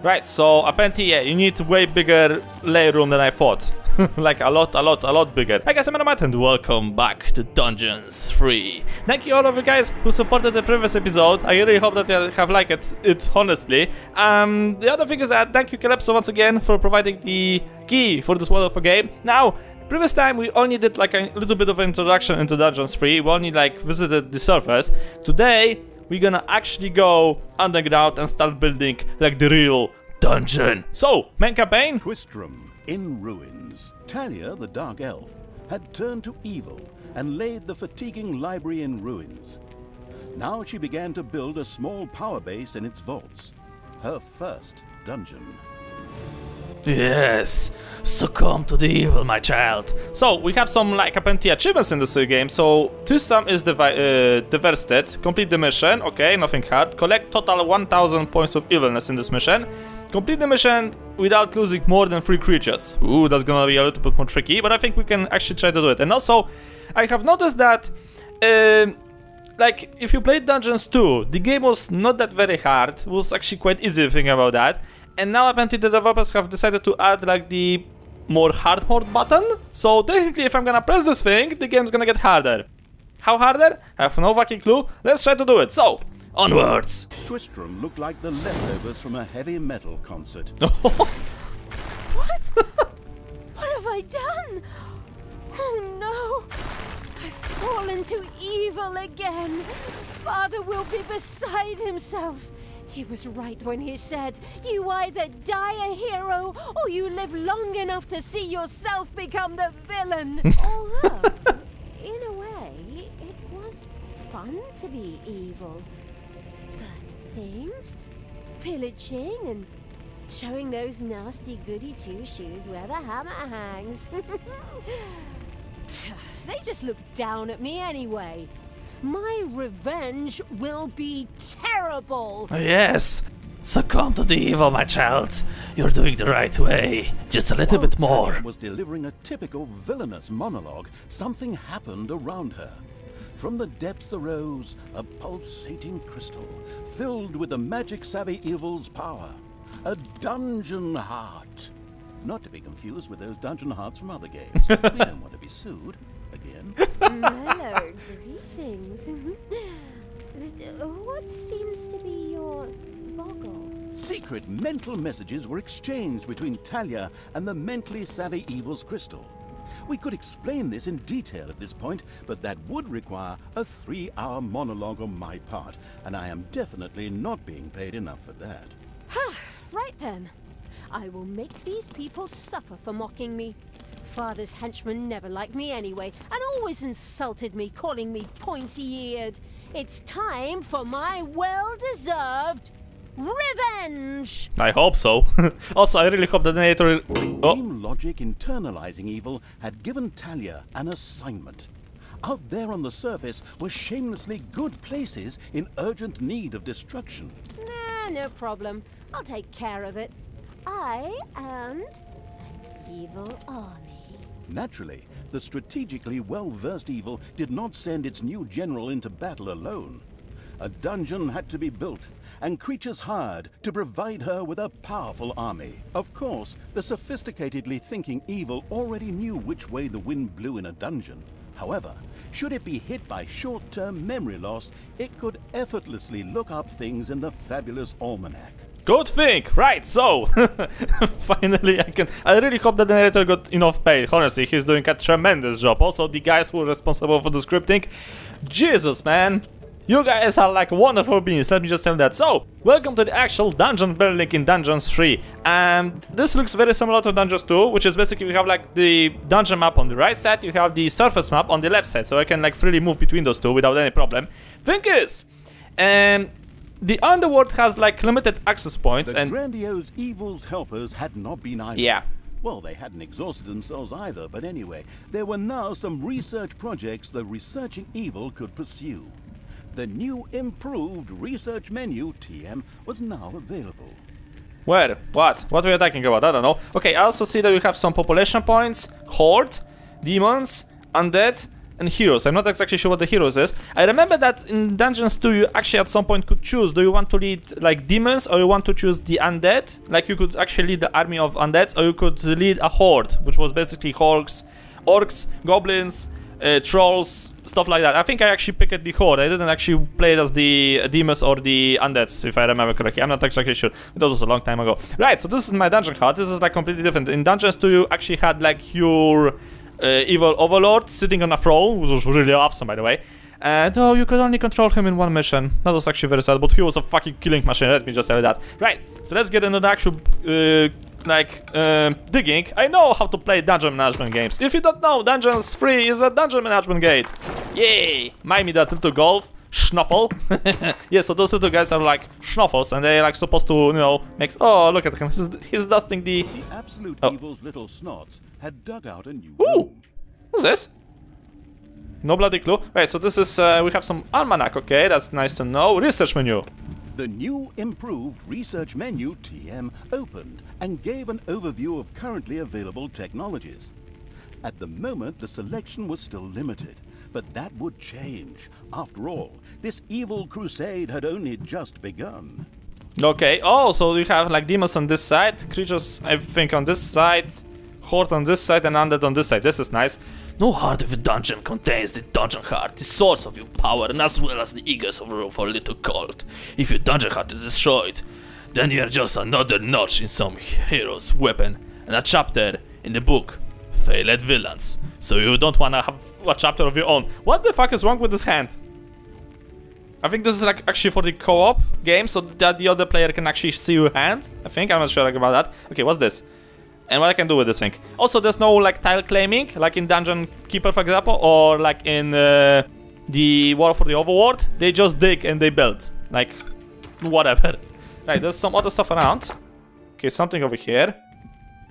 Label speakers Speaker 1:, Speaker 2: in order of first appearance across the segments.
Speaker 1: Right, so apparently, yeah, you need way bigger lair room than I thought. Like a lot bigger. Hi guys, I'm Neodyinamite and welcome back to Dungeons 3. Thank you all of you guys who supported the previous episode. I really hope that you have liked it honestly. The other thing is that thank you Calypso once again for providing the key for this wonderful game. Now, previous time we only did like a little bit of an introduction into Dungeons 3. We only like visited the surface. Today, we're gonna actually go underground and start building like the real dungeon. So, main campaign?
Speaker 2: Twistram, in ruins. Thalya, the Dark Elf, had turned to evil and laid the fatiguing library in ruins. Now she began to build a small power base in its vaults. Her first dungeon.
Speaker 1: Yes, succumb to the evil, my child. So, we have some like apparently achievements in this game. So, Twistram is diversited. Complete the mission. Okay, nothing hard. Collect total 1000 points of evilness in this mission. Complete the mission without losing more than 3 creatures. Ooh, that's gonna be a little bit more tricky, but I think we can actually try to do it. And also, I have noticed that, like, if you played Dungeons 2, the game was not that very hard. It was actually quite easy thinking about that. And now apparently the developers have decided to add like the more hard mode button. So technically, if I'm gonna press this thing, the game's gonna get harder. How harder? I have no fucking clue. Let's try to do it. So, onwards!
Speaker 2: Twistram looked like the leftovers from a heavy metal concert.
Speaker 3: What? What have I done? Oh no! I've fallen to evil again. Father will be beside himself. He was right when he said, you either die a hero or you live long enough to see yourself become the villain. Although, in a way, it was fun to be evil. Things, pillaging and showing those nasty goody two-shoes where the hammer hangs. They just look down at me anyway. My revenge will be terrible.
Speaker 1: Yes, succumb to the evil, my child. You're doing the right way. Just a little bit more.
Speaker 2: Thalya was delivering a typical villainous monologue. Something happened around her. From the depths arose a pulsating crystal, filled with the magic-savvy evil's power. A dungeon heart. Not to be confused with those dungeon hearts from other games. We don't want to be sued again.
Speaker 3: Hello, greetings. What seems to be your boggle?
Speaker 2: Secret mental messages were exchanged between Thalya and the mentally savvy evil's crystal. We could explain this in detail at this point, but that would require a 3-hour monologue on my part, and I am definitely not being paid enough for that.
Speaker 3: Right then. I will make these people suffer for mocking me. Father's henchmen never liked me anyway, and always insulted me, calling me pointy-eared. It's time for my well-deserved revenge!
Speaker 1: I hope so. Also, I really hope that the narrator...
Speaker 2: Game logic internalizing evil had given Thalya an assignment. Out there on the surface were shamelessly good places in urgent need of destruction.
Speaker 3: Nah, no problem. I'll take care of it. I and an evil army.
Speaker 2: Naturally, the strategically well-versed evil did not send its new general into battle alone. A dungeon had to be built, and creatures hired to provide her with a powerful army. Of course, the sophisticatedly thinking evil already knew which way the wind blew in a dungeon. However, should it be hit by short-term memory loss, it could effortlessly look up things in the fabulous almanac.
Speaker 1: Good thing! Right, so... finally I really hope that the narrator got enough pay. Honestly, he's doing a tremendous job. Also, the guys who are responsible for the scripting. Jesus, man! You guys are like wonderful beings, let me just tell that. So, welcome to the actual dungeon building in Dungeons 3. And this looks very similar to Dungeons 2, which is basically we have like the dungeon map on the right side, you have the surface map on the left side, so I can like freely move between those two without any problem. Thing is, the underworld has like limited access points
Speaker 2: the
Speaker 1: and...
Speaker 2: grandiose evil's helpers had not been idle.
Speaker 1: Yeah.
Speaker 2: Well, they hadn't exhausted themselves either, but anyway, there were now some research projects the researching evil could pursue. The new improved research menu, TM, was now available.
Speaker 1: Where? What? What are we talking about? I don't know. Okay, I also see that we have some population points, Horde, demons, undead, and heroes. I'm not exactly sure what the heroes is. I remember that in Dungeons 2 you actually at some point could choose, do you want to lead like demons or you want to choose the undead? Like you could actually lead the army of undeads, or you could lead a horde, which was basically orcs, goblins, trolls, stuff like that. I think I actually picked the horde. I didn't actually play it as the demons or the undeads, if I remember correctly. I'm not exactly sure. It was a long time ago. Right, so this is my dungeon hard. This is like completely different. In Dungeons 2 you actually had like your evil overlord sitting on a throne, which was really awesome, by the way. And oh, you could only control him in one mission. That was actually very sad, but he was a fucking killing machine, let me just tell you that. Right, so let's get into the actual digging. I know how to play dungeon management games. If you don't know, Dungeons 3 is a dungeon management game. Yay! Mind me that little golf schnuffle. Yeah, so those little guys are like schnuffles, and they're like supposed to, you know, make. Oh, look at him. He's dusting the.
Speaker 2: The absolute evil's little snots had dug out a new
Speaker 1: Ooh!
Speaker 2: room.
Speaker 1: What's this? No bloody clue. Right, so this is we have some almanac. Okay, that's nice to know. Research menu.
Speaker 2: The new improved research menu TM opened and gave an overview of currently available technologies. At the moment, the selection was still limited, but that would change. After all, this evil crusade had only just begun.
Speaker 1: Okay. Oh, so you have like demons on this side, creatures I think on this side, horde on this side, and undead on this side. This is nice. No heart of a dungeon contains the dungeon heart, the source of your power, and as well as the eagles of a little cult. If your dungeon heart is destroyed, then you're just another notch in some hero's weapon, and a chapter in the book, Failed Villains. So you don't wanna have a chapter of your own. What the fuck is wrong with this hand? I think this is like actually for the co-op game, so that the other player can actually see your hand. I think, I'm not sure about that. Okay, what's this? And what I can do with this thing. Also, there's no like tile claiming, like in Dungeon Keeper, for example, or like in the War for the Overworld. They just dig and they build, like whatever. Right, there's some other stuff around. Okay, something over here.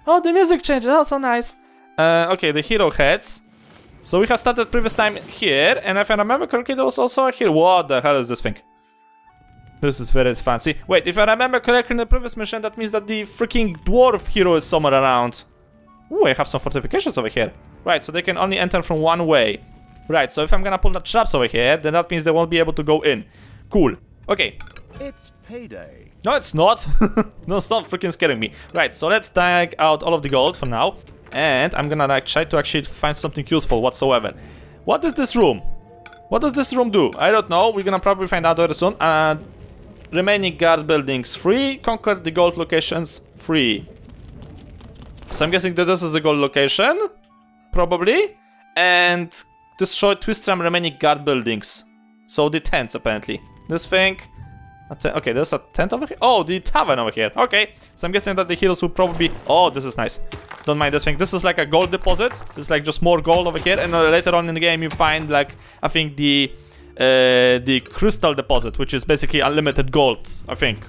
Speaker 1: Oh, the music changes. Oh, so nice. Okay, the hero heads. So we have started previous time here, and if I remember correctly, there was also a here. What the hell is this thing? This is very fancy. Wait, if I remember correctly in the previous mission, that means that the freaking dwarf hero is somewhere around. Ooh, I have some fortifications over here. Right, so they can only enter from one way. Right, so if I'm gonna pull the traps over here, then that means they won't be able to go in. Cool. Okay.
Speaker 2: It's payday.
Speaker 1: No, it's not. No, stop freaking scaring me. Right, so let's tag out all of the gold for now. And I'm gonna like try to actually find something useful whatsoever. What is this room? What does this room do? I don't know. We're gonna probably find out very soon. Remaining guard buildings free. Conquer the gold locations free. So I'm guessing that this is the gold location. Probably. And destroy Twistram remaining guard buildings. So the tents apparently. This thing. Okay, there's a tent over here. Oh, the tavern over here. Okay. So I'm guessing that the heroes will probably... Oh, this is nice. Don't mind this thing. This is like a gold deposit. This is like just more gold over here. And later on in the game you find like, I think the crystal deposit, which is basically unlimited gold, I think.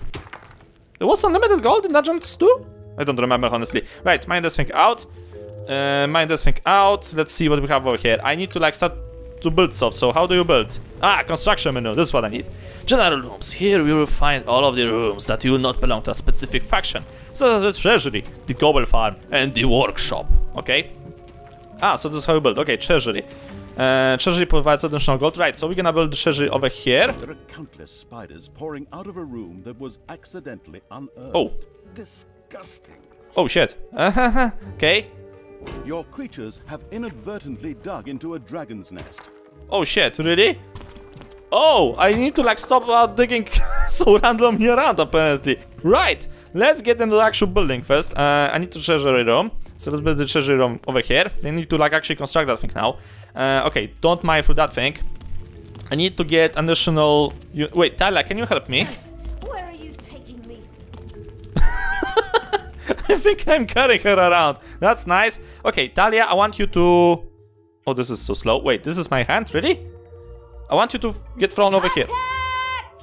Speaker 1: There was unlimited gold in Dungeons 2? I don't remember, honestly. Right, mine this thing out. Mine this thing out. Let's see what we have over here. I need to like start to build stuff, so how do you build? Ah, construction menu, this is what I need. General rooms, here we will find all of the rooms that do not belong to a specific faction, such as the treasury, the Goblin farm, and the workshop, okay? Ah, so this is how you build, okay, treasury. Treasury provides additional gold, right, so we're gonna build the treasury over here.
Speaker 2: There are countless spiders pouring out of a room that was accidentally unearthed.
Speaker 1: Oh.
Speaker 2: Disgusting.
Speaker 1: Oh shit, okay.
Speaker 2: Your creatures have inadvertently dug into a dragon's nest.
Speaker 1: Oh shit, really? Oh, I need to like stop digging so randomly around apparently. Right, let's get into the actual building first. I need to treasury room. So let's build the treasury room over here. I need to like actually construct that thing now. Okay, don't mine through that thing. I need to get additional... Wait, Thalya, can you help me?
Speaker 3: Where are you taking me?
Speaker 1: I think I'm carrying her around. That's nice. Okay, Thalya, I want you to... Oh, this is so slow. Wait, this is my hand? Really? I want you to get thrown over here.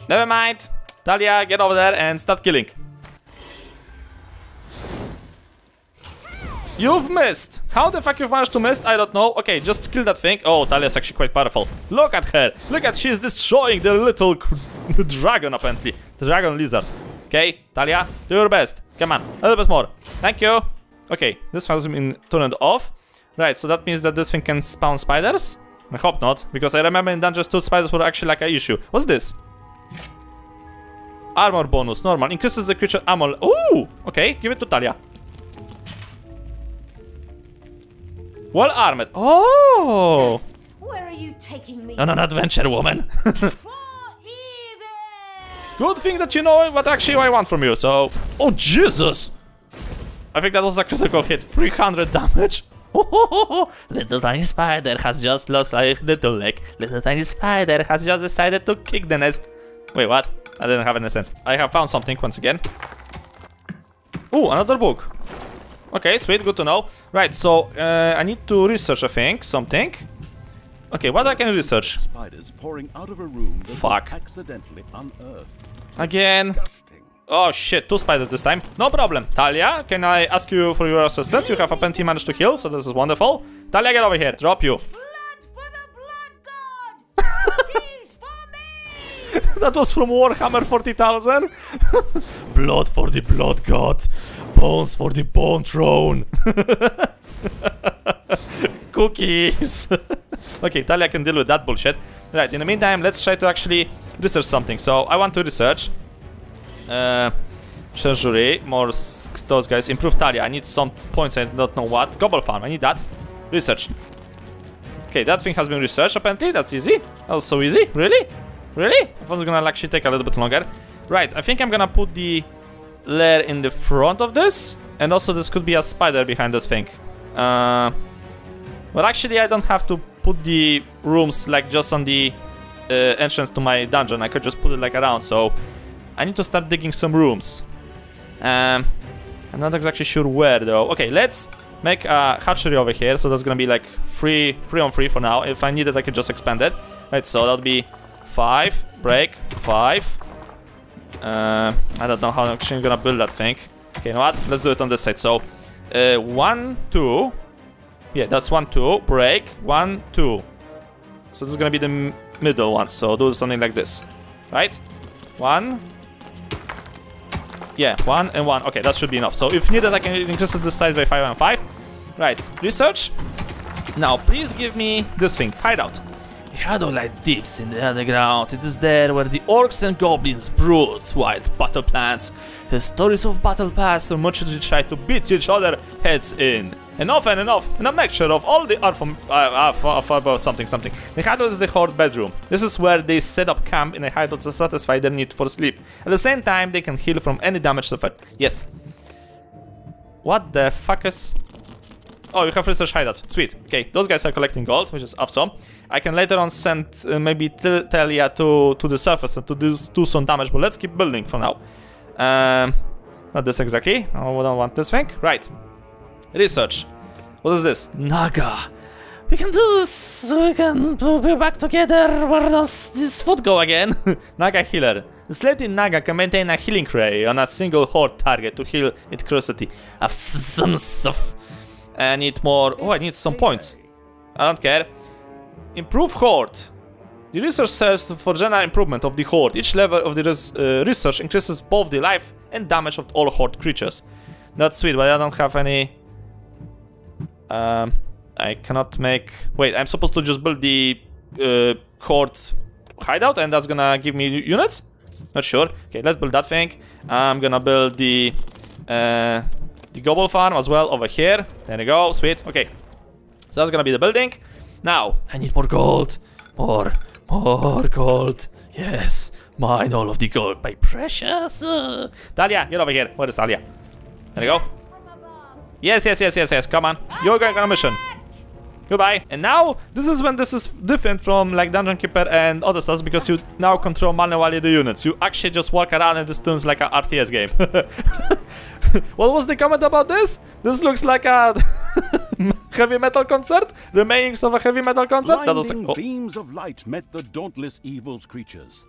Speaker 1: Never mind. Thalya, get over there and start killing. You've missed. How the fuck you've managed to miss? I don't know. Okay, just kill that thing. Oh, Thalya's actually quite powerful. Look at her. Look at, she's destroying the little dragon apparently. The dragon lizard. Okay, Thalya, do your best. Come on, a little bit more. Thank you. Okay, this has been turned off. Right, so that means that this thing can spawn spiders. I hope not, because I remember in Dungeons 2 spiders were actually like an issue. What's this? Armor bonus, normal. Increases the creature armor. Ooh! Okay, give it to Thalya. Well armored. Oh!
Speaker 3: Where are you taking me?
Speaker 1: On an adventure, woman.
Speaker 3: For evil!
Speaker 1: Good thing that you know what actually I want from you, so... Oh, Jesus! I think that was a critical hit. 300 damage. Little tiny spider has just lost a little leg. Little tiny spider has just decided to kick the nest. Wait, what? I didn't have any sense. I have found something once again. Ooh, another book. Okay, sweet, good to know. Right, so I need to research, I think, something. Okay, what I can research?
Speaker 2: Spiders pouring out of a room that
Speaker 1: Fuck.
Speaker 2: was accidentally unearthed.
Speaker 1: Again.
Speaker 2: Disgusting.
Speaker 1: Oh shit, 2 spiders this time. No problem. Thalya, can I ask you for your assistance? You have apparently managed to heal, so this is wonderful. Thalya, get over here. Drop you.
Speaker 3: Blood for the blood god! Peace for me!
Speaker 1: That was from Warhammer 40,000. Blood for the blood god. Bones for the bone throne. Cookies. Okay, Thalya can deal with that bullshit. Right, in the meantime, let's try to actually research something. So, I want to research. Treasury, more those guys. Improve Thalya. I need some points, I don't know what. Gobble farm, I need that. Research. Okay, that thing has been researched apparently. That's easy. That was so easy. Really? Really? I thought it was gonna actually take a little bit longer. Right, I think I'm gonna put the lair in the front of this. And also this could be a spider behind this thing. But actually I don't have to put the rooms like just on the entrance to my dungeon. I could just put it like around, so I need to start digging some rooms. I'm not exactly sure where though. Okay, let's make a hatchery over here. So that's gonna be like 3 on 3 for now. If I need it, I could just expand it. Right, so that'll be 5, break, 5. I don't know how I'm actually gonna build that thing. Okay, you know what? Let's do it on this side. So 1, 2. Yeah, that's 1, 2. Break, 1, 2. So this is gonna be the middle one. So do something like this, right? 1. Yeah, 1 and 1. Okay, that should be enough. So if needed, I can increase this size by 5 and 5. Right, research. Now, please give me this thing, hideout. The hideout lies deep in the underground. It is there where the orcs and goblins brood wild battle plans. The stories of battle pass so much they try to beat each other heads in. Enough and enough, and a mixture of all the art from something. The hideout is the Horde bedroom. This is where they set up camp in a hideout to satisfy their need for sleep. At the same time, they can heal from any damage suffered. Yes. What the fuck is... Oh, you have research hideout. Sweet. Okay, those guys are collecting gold, which is awesome. I can later on send maybe Thalya to the surface and to do some damage, but let's keep building for now. Not this exactly. I don't want this thing. Right. Research. What is this? Naga. We can do this. We can be back together. Where does this foot go again? Naga healer. The slated Naga can maintain a healing ray on a single horde target to heal its curiosity. Of some stuff. I need more. Oh, I need some points. I don't care. Improve horde. The research serves for general improvement of the horde. Each level of the research increases both the life and damage of all horde creatures. That's sweet, but I don't have any. I cannot make... Wait, I'm supposed to just build the horde hideout and that's gonna give me units? Not sure. Okay, let's build that thing. I'm gonna build the gobble farm as well over here. There we go, sweet. Okay, so that's gonna be the building. Now, I need more gold. More gold. Yes, mine all of the gold, my precious. Thalya, get over here. Where is Thalya? There we go. Yes. Come on. You're going on a mission. Goodbye. And now, this is when this is different from like Dungeon Keeper and other stuff because you now control manually the units. You actually just walk around and this turns like an RTS game. What was the comment about this? This looks like a heavy metal concert? Remains of a heavy metal concert? That was
Speaker 2: Blinding beams of light met the dauntless evil's creatures.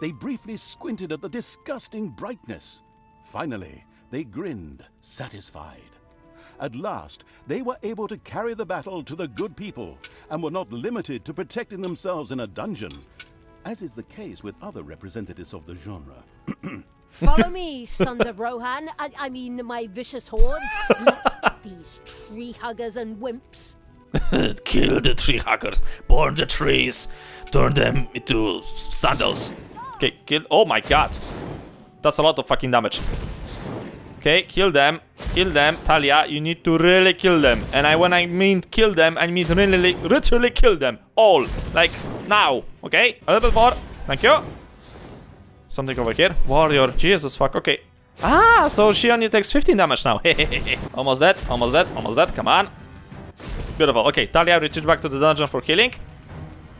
Speaker 2: They briefly squinted at the disgusting brightness. Finally, they grinned, satisfied. At last, they were able to carry the battle to the good people and were not limited to protecting themselves in a dungeon, as is the case with other representatives of the genre.
Speaker 3: Follow me, sons of Rohan. I mean, my vicious hordes. Let's get these tree huggers and wimps.
Speaker 1: Kill the tree hackers, burn the trees, turn them into sandals. Okay, kill. Oh my god, that's a lot of fucking damage. Okay, kill them, Thalya. You need to really kill them. And when I mean kill them, I mean really, literally kill them all, like now. Okay, a little bit more. Thank you. Something over here. Warrior. Jesus fuck. Okay. Ah, so she only takes 15 damage now. Almost dead. Almost dead. Almost dead. Come on. Beautiful. Okay, Thalya, retreat back to the dungeon for healing.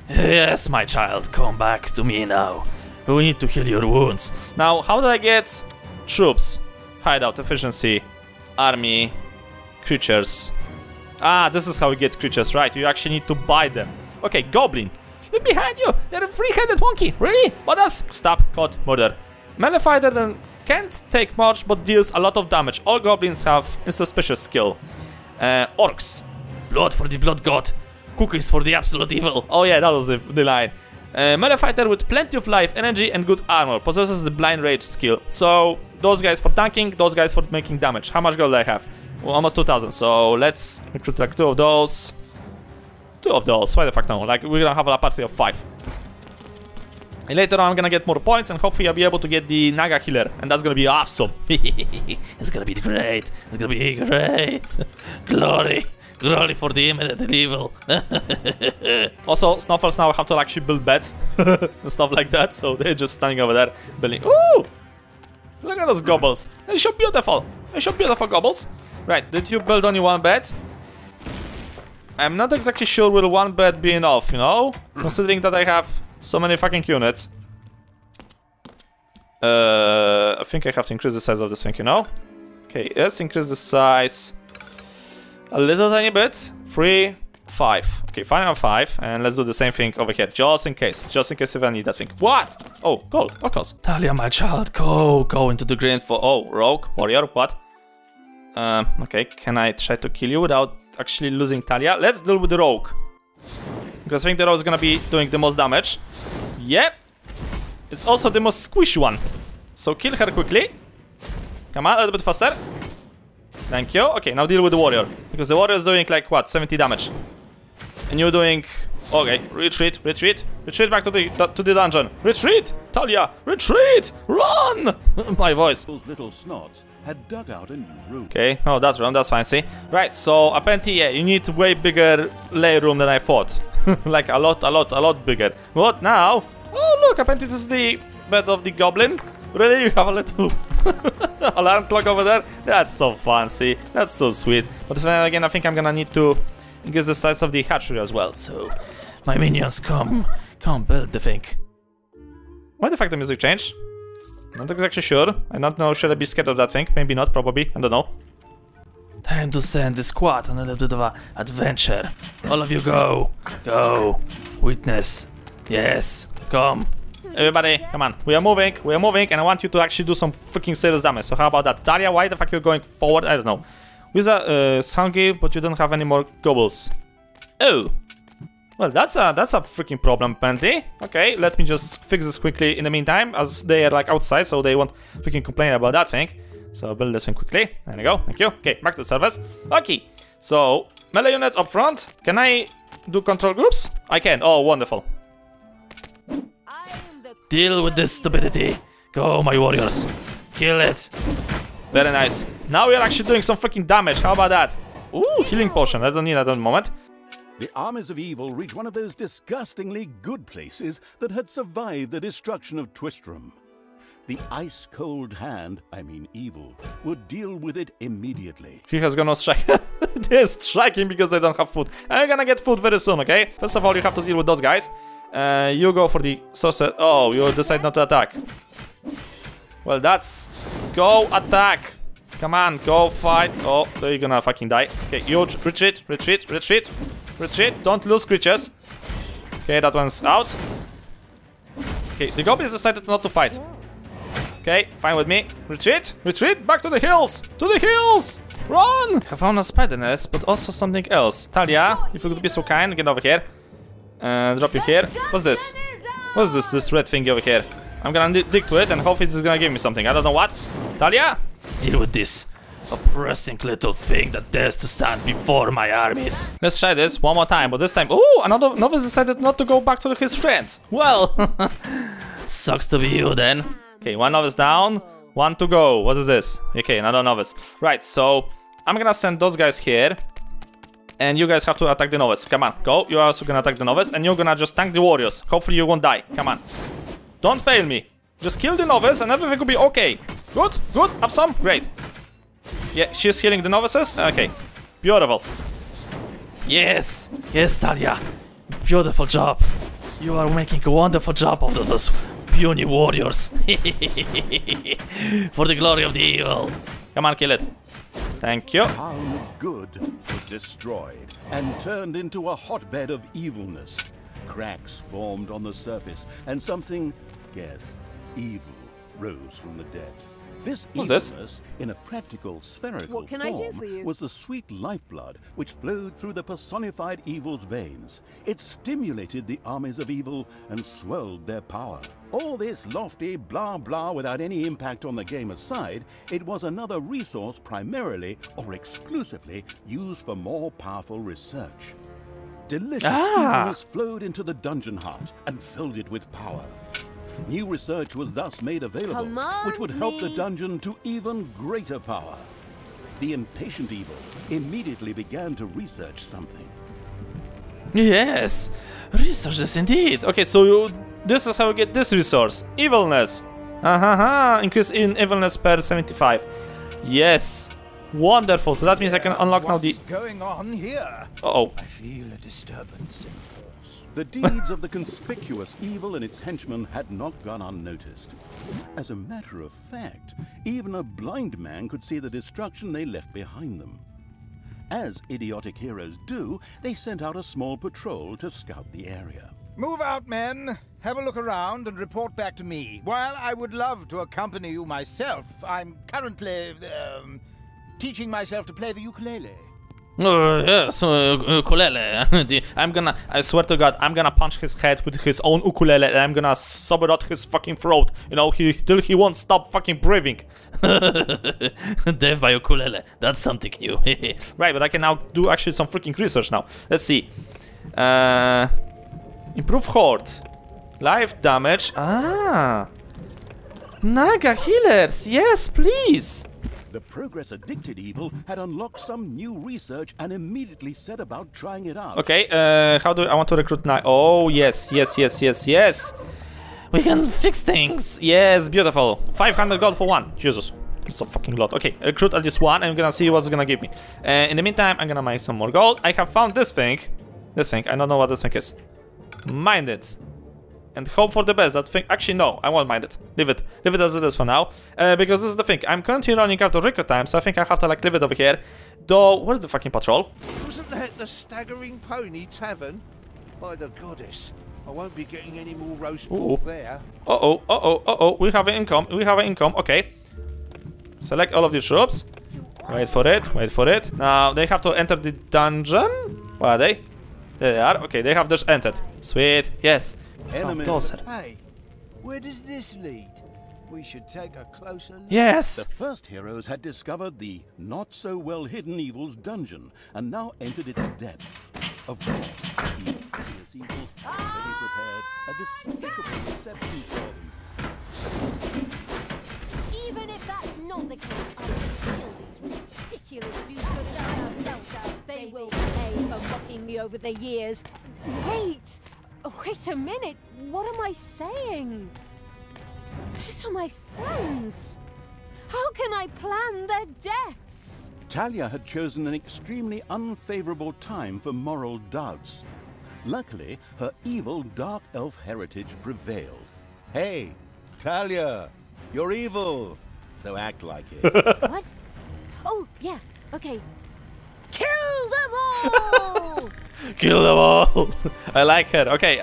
Speaker 1: Yes, my child, come back to me now. We need to heal your wounds. Now, how do I get troops? Hideout, efficiency, army, creatures. Ah, this is how we get creatures, right? You actually need to buy them. Okay, goblin. Look behind you. They're a three-headed monkey. Really? What else? Stab, cut, murder. Melee fighter then can't take much, but deals a lot of damage. All goblins have insuspicious skill. Orcs. Blood for the blood god. Cookies for the absolute evil. Oh yeah, that was the line. Melee fighter with plenty of life, energy, and good armor. Possesses the blind rage skill. So, those guys for tanking, those guys for making damage. How much gold do I have? Well, almost 2,000. So, let's recruit like 2 of those. 2 of those. Why the fuck no? Like, we're gonna have a party of 5. And later on, I'm gonna get more points, and hopefully I'll be able to get the Naga healer. And that's gonna be awesome. It's gonna be great. It's gonna be great. Glory. Glory for the imminent evil. Also, Snowfalls now have to actually build beds and stuff like that, so they're just standing over there building. Ooh! Look at those gobbles. They're so beautiful. They're so beautiful gobbles. Right, did you build only 1 bed? I'm not exactly sure will 1 bed be enough, you know? Considering that I have so many fucking units. I think I have to increase the size of this thing, you know? Okay, let's increase the size a little tiny bit. 3, 5. Okay, final 5. And let's do the same thing over here. Just in case. Just in case if I need that thing. What? Oh, gold. Of course. Thalya, my child. Go into the green for... Oh, rogue. Warrior. What? Okay. Can I try to kill you without actually losing Thalya? Let's deal with the rogue. Because I think the rogue is gonna be doing the most damage. Yep. It's also the most squishy one. So kill her quickly. Come on, a little bit faster. Thank you. Okay, now deal with the warrior. Because the warrior is doing like, what, 70 damage. And you're doing... Okay, retreat, retreat. Retreat back to the dungeon. Retreat! Thalya, retreat! Run! My voice.
Speaker 2: Those little snots had dug out a new room.
Speaker 1: Okay, oh, that's wrong, that's fancy. Right, so apparently, yeah, you need way bigger lair room than I thought. Like a lot bigger. What now? Oh, look, apparently this is the bed of the goblin. Really? You have a little alarm clock over there? That's so fancy. That's so sweet. But then again, I think I'm gonna need to increase the size of the hatchery as well. So, my minions, come build the thing. Why the fuck the music changed? Not exactly sure. I don't know, should I be scared of that thing? Maybe not, probably. I don't know. Time to send the squad on a little bit of an adventure. All of you go. Go. Witness. Yes. Come. Everybody, come on. We are moving, and I want you to actually do some freaking serious damage. So how about that? Thalya, why the fuck you're going forward? I don't know. Wizard is hungry, but you don't have any more gobbles. Oh. Well, that's a freaking problem, apparently. Okay, let me just fix this quickly in the meantime, as they are like outside, so they won't freaking complain about that thing. So build this thing quickly. There we go. Thank you. Okay, back to the service. Okay. So melee units up front. Can I do control groups? I can. Oh, wonderful. Deal with this stupidity. Go, my warriors. Kill it. Very nice. Now we are actually doing some freaking damage. How about that? Ooh, healing potion. I don't need that at the moment.
Speaker 2: The armies of evil reached one of those disgustingly good places that had survived the destruction of Twistram. The ice-cold hand, I mean evil, would deal with it immediately.
Speaker 1: He has gonna strike. They're striking because they don't have food. I'm gonna get food very soon, okay? First of all, you have to deal with those guys. You go for the sorcerer. Oh, you decide not to attack. Well, that's... Go attack. Come on, go fight. Oh, they're gonna fucking die. Okay, you retreat, retreat, retreat, retreat. Don't lose creatures. Okay, that one's out. Okay, the goblins decided not to fight. Okay, fine with me. Retreat, retreat, back to the hills. To the hills. Run. I found a spider nest, but also something else. Thalya, if you could be so kind, get over here. Drop you here. What's this? What's this red thing over here? I'm gonna dig to it and hopefully this is gonna give me something. I don't know what. Thalya, deal with this. Oppressing little thing that dares to stand before my armies. Let's try this one more time, but this time... Ooh, another novice decided not to go back to his friends. Well, sucks to be you then. Okay, one novice down, one to go. What is this? Okay, another novice. Right, so I'm gonna send those guys here. And you guys have to attack the novice. Come on, go. You're also gonna attack the novice. And you're gonna just tank the warriors. Hopefully you won't die. Come on. Don't fail me. Just kill the novice and everything will be okay. Good, good. Have some? Great. Yeah, she's healing the novices. Okay. Beautiful. Yes. Yes, Thalya. Beautiful job. You are making a wonderful job of those puny warriors. For the glory of the evil. Come on, kill it. Thank you.
Speaker 2: Town of good was destroyed and turned into a hotbed of evilness. Cracks formed on the surface, and something, guess, evil rose from the depths. This evilness, in a practical spherical form, was the sweet lifeblood which flowed through the personified evil's veins. It stimulated the armies of evil and swelled their power. All this lofty blah blah without any impact on the game aside, it was another resource primarily or exclusively used for more powerful research. Delicious evilness flowed into the dungeon heart and filled it with power. New research was thus made available, which would help the dungeon to even greater power. The impatient evil immediately began to research something.
Speaker 1: Yes, research this indeed. Okay, so this is how you get this resource. Evilness. Increase in evilness per 75. Yes. Wonderful. So that means I can unlock now the...
Speaker 4: What's going on here?
Speaker 1: Uh-oh.
Speaker 4: I feel a disturbance in the force.
Speaker 2: The deeds of the conspicuous evil and its henchmen had not gone unnoticed. As a matter of fact, even a blind man could see the destruction they left behind them. As idiotic heroes do, they sent out a small patrol to scout the area.
Speaker 4: Move out, men. Have a look around and report back to me. While I would love to accompany you myself, I'm currently, teaching myself to play the ukulele.
Speaker 1: Yes, ukulele. I swear to God, I'm gonna punch his head with his own ukulele and I'm gonna sob it out his fucking throat. You know, till he won't stop fucking breathing. Death by ukulele. That's something new. Right, but I can now do actually some freaking research now. Let's see. Improve Horde. Life damage. Naga healers. Yes, please.
Speaker 2: The progress-addicted evil had unlocked some new research and immediately set about trying it out.
Speaker 1: Okay, how do I want to recruit now? Oh, yes. We can fix things. Yes, beautiful. 500 gold for one. Jesus, it's a fucking lot. Okay, recruit at least one. I'm gonna see what's gonna give me. In the meantime, I'm gonna make some more gold. I have found this thing. I don't know what this thing is. Mind it. And hope for the best. That thing, actually no, I won't mind it. Leave it as it is for now. Because this is the thing, I'm currently running out of record time, so I think I have to like leave it over here. Though, where's the fucking patrol?
Speaker 5: Wasn't that the Staggering Pony Tavern? By the goddess, I won't be getting any more roast pork there.
Speaker 1: We have an income, okay. Select all of the troops. Wait for it. Now, they have to enter the dungeon. Where are they? There they are, okay, they have just entered. Sweet, yes. Closer.
Speaker 4: Hey, where does this lead? We should take a closer look.
Speaker 1: Yes.
Speaker 2: The first heroes had discovered the not-so-well-hidden evil's dungeon and now entered its depths. Of course, the insidious evil already prepared a despicable deception for them.
Speaker 3: Even if that's not the case, I will kill these ridiculous do-gooders ourselves. They will pay for mocking me over the years. Wait a minute, what am I saying? Those are my friends. How can I plan their deaths?
Speaker 2: Thalya had chosen an extremely unfavorable time for moral doubts. Luckily, her evil dark elf heritage prevailed. Hey, Thalya, you're evil, so act like it.
Speaker 3: What? Oh, yeah, okay. Kill them all!
Speaker 1: Kill them all! I like her. Okay,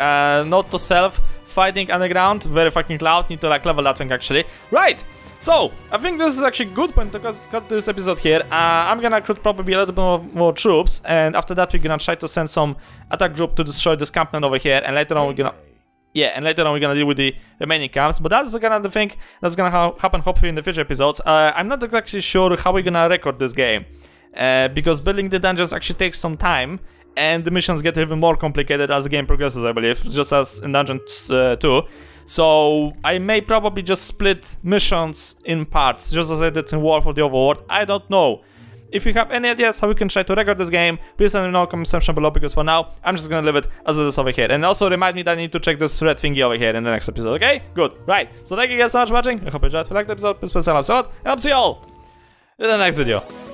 Speaker 1: note to self, fighting underground, very fucking loud, need to like level that thing actually. Right, so, I think this is actually a good point to cut this episode here. I'm gonna recruit probably a little bit more troops, and after that we're gonna try to send some attack group to destroy this campment over here, and later on we're gonna... Yeah, and later on we're gonna deal with the remaining camps, but that's gonna the thing that's gonna happen hopefully in the future episodes. I'm not exactly sure how we're gonna record this game, because building the dungeons actually takes some time, and the missions get even more complicated as the game progresses, I believe, just as in Dungeon 2. So I may probably just split missions in parts, just as I did in War for the Overworld. I don't know. If you have any ideas how we can try to record this game, please let me know in the comment section below, because for now, I'm just gonna leave it as it is over here. And also remind me that I need to check this red thingy over here in the next episode, okay? Good, right. So thank you guys so much for watching. I hope you enjoyed. If you liked the episode, please press the thumbs up, and I'll see you all in the next video.